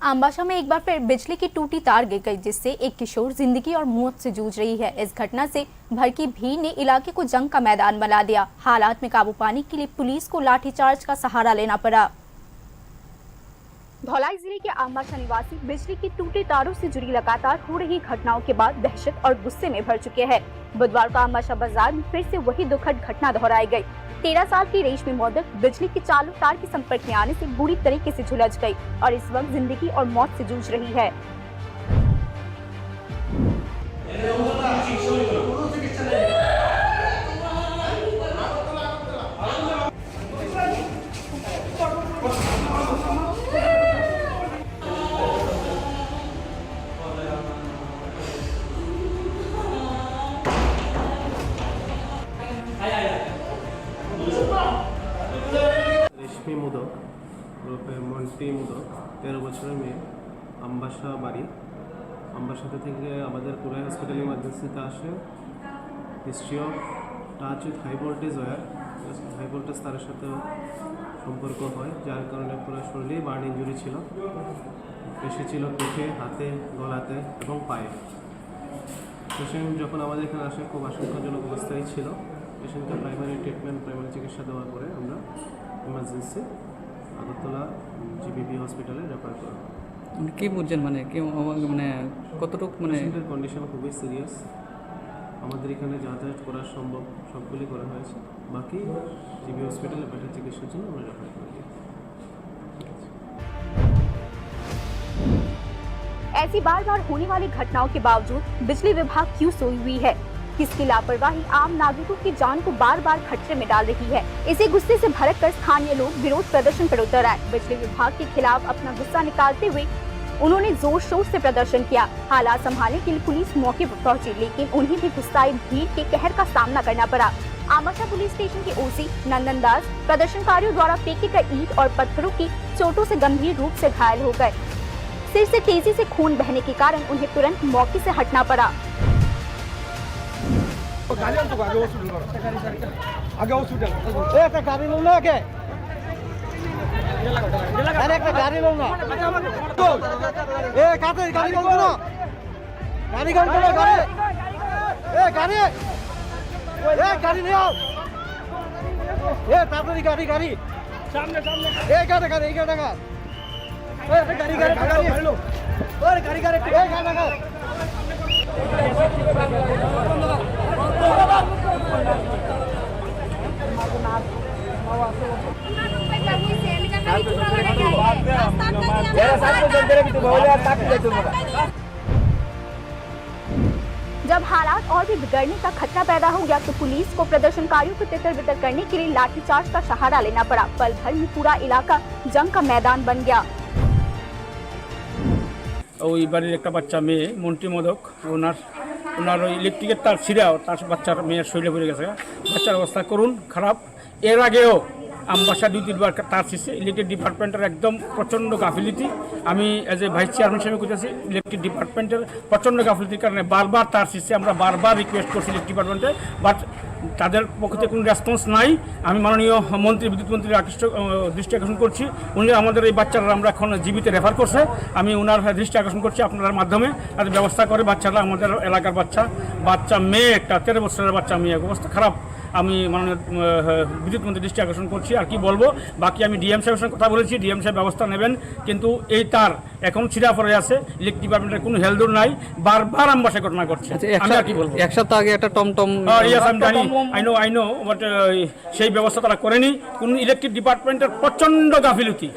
अम्बासा में एक बार फिर बिजली की टूटी तार गिर गई, जिससे एक किशोर जिंदगी और मौत से जूझ रही है। इस घटना से भड़की भीड़ ने इलाके को जंग का मैदान बना दिया। हालात में काबू पाने के लिए पुलिस को लाठीचार्ज का सहारा लेना पड़ा। धौलाई जिले के अम्बासा निवासी बिजली की टूटे तारों से जुड़ी लगातार हो रही घटनाओं के बाद दहशत और गुस्से में भर चुके हैं। बुधवार को अम्बासा बाजार में फिर से वही दुखद घटना दोहराई गई। 13 साल की रेशमी मोदक बिजली के चालू तार के संपर्क में आने से बुरी तरीके से झुलस गई और इस वक्त जिंदगी और मौत से जूझ रही है। रेशमी मोदक মন্টি মোদক 13 বছরের মেয়ে, আম্বাসা বাড়ি। আম্বাসাতে থেকে আমাদের পুরাই হসপিটাল ইমার্জেন্সিতে আসে। History of touch with high voltage wire, high voltage তারের সাথে সম্পর্ক হয়, যার কারণে পুরো শরীরেই বার্ন ইঞ্জুরি ছিল। বেশি ছিল পিঠে, হাতে, গলাতে এবং পায়ে। পেশেন্ট যখন আমাদের এখানে আসে খুব আশঙ্কাজনক অবস্থায় ছিল। পেশেন্টকে প্রাইমারি ট্রিটমেন্ট, প্রাইমারি চিকিৎসা দেওয়ার পরে আমরা ইমার্জেন্সি আগরতলা জিবিপি হসপিটালে রেফার করা। কি বুঝছেন মানে কি মানে কতটুকু মানে পেশেন্টের কন্ডিশন খুবই সিরিয়াস। আমাদের এখানে যাতায়াত করা সম্ভব সবগুলি করা হয়েছে, বাকি জিবি হসপিটালে বেটার চিকিৎসার জন্য আমরা রেফার করে দিই। ऐसी बार बार होने वाली घटनाओं के बावजूद बिजली विभाग क्यों सोई हुई है? किसकी लापरवाही आम नागरिकों की जान को बार बार खतरे में डाल रही है? इसी गुस्से से भड़क कर स्थानीय लोग विरोध प्रदर्शन पर उतर आए। बिजली विभाग के खिलाफ अपना गुस्सा निकालते हुए उन्होंने जोर शोर से प्रदर्शन किया। हालात संभालने के लिए पुलिस मौके पर पहुंची, लेकिन उन्हें भी गुस्साई भीड़ के कहर का सामना करना पड़ा। अम्बासा पुलिस स्टेशन के ओसी नंदन दास प्रदर्शनकारियों द्वारा फेंके गए ईंट और पत्थरों की चोटों से गंभीर रूप से घायल हो गए। सिर से तेजी से खून बहने के कारण उन्हें तुरंत मौके से हटना पड़ा। आगे हॉस्पिटल एक गाड़ी लो ना, आगे अरे एक गाड़ी लो ना, ए काटे गाड़ी लो ना, गाड़ी कौन लो गाड़ी, ए गाड़ी ले आओ, ए तापरी गाड़ी गाड़ी सामने सामने, ए गाड़ी गाड़ी गाड़ी गाड़ी ए गाड़ी गाड़ी गाड़ी लो और गाड़ी गाड़ी ए गाड़ी गाड़ी जब हालात और भी बिगड़ने का खतरा पैदा हो गया तो पुलिस को प्रदर्शनकारियों को तितर बितर करने के लिए लाठीचार्ज का सहारा लेना पड़ा। पल भर में पूरा इलाका जंग का मैदान बन गया। ওই বাড়ির একটা বাচ্চা মেয়ে মন্টি মোদক, ওনার ওই ইলেকট্রিকের তার ছিঁড়া, তার বাচ্চার মেয়ের শরীরে পড়ে গেছে। বাচ্চার অবস্থা করুন খারাপ। এর আগেও আম্বাসা 2-3 বার তার ছিঁড়ছে। ইলেকট্রিক ডিপার্টমেন্টের একদম প্রচণ্ড গাফিলিতি। আমি এজ এ ভাইস চেয়ারম্যান হিসেবে করতেছি, ইলেকট্রিক ডিপার্টমেন্টের প্রচণ্ড গাফিলিতির কারণে বারবার তার ছিঁড়ছে। আমরা বারবার রিকোয়েস্ট করছি ইলেকট্রিক ডিপার্টমেন্টে, বাট তাদের পক্ষ থেকে কোনো রেসপন্স নাই। আমি মাননীয় মন্ত্রী, বিদ্যুৎ মন্ত্রীর দৃষ্টি আকর্ষণ করছি। উনি আমাদের এই বাচ্চারা আমরা এখন জীবিতে রেফার করছে। আমি ওনার দৃষ্টি আকর্ষণ করছি আপনার মাধ্যমে, তাদের ব্যবস্থা করে বাচ্চারা, আমাদের এলাকার বাচ্চা মেয়ে, একটা 13 বছরের বাচ্চা মেয়ে, অবস্থা খারাপ। আমি মাননীয় বিদ্যুৎ মন্ত্রীর দৃষ্টি আকর্ষণ করছি। আর কি বলবো, বাকি আমি ডিএম সাহেবের সঙ্গে কথা বলেছি, ডিএম সাহেব ব্যবস্থা নেবেন। কিন্তু এই তার এখন ছিঁড়া পড়ে আছে, ইলেকট্রিক ডিপার্টমেন্টের কোনো হেলদোল নাই, বারবার আমবাসায় ঘটনা ঘটছে। আমি আর কি বলবো, এক সপ্তাহ আগে একটা টমটম জানি, আই নো বাট সেই ব্যবস্থা তারা করেনি। কোন ইলেকট্রিক ডিপার্টমেন্টের প্রচন্ড গাফিলতি।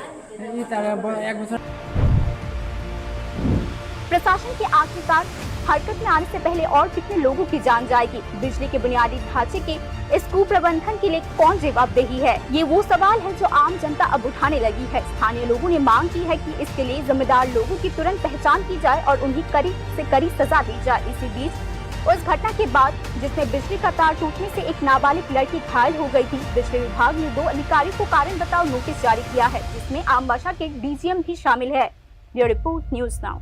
प्रशासन के आखिरकार हरकत में आने से पहले और कितने लोगों की जान जाएगी? बिजली के बुनियादी ढांचे के इस कुप्रबंधन के लिए कौन जवाबदेही है? ये वो सवाल है जो आम जनता अब उठाने लगी है। स्थानीय लोगों ने मांग की है कि इसके लिए जिम्मेदार लोगों की तुरंत पहचान की जाए और उन्हें कड़ी से कड़ी सजा दी जाए। इसी बीच उस घटना के बाद जिसमें बिजली का तार टूटने से एक नाबालिग लड़की घायल हो गई थी, बिजली विभाग ने 2 अधिकारियों को कारण बताओ नोटिस जारी किया है, जिसमें अम्बासा के डीजीएम भी शामिल है। Bureau report, news now.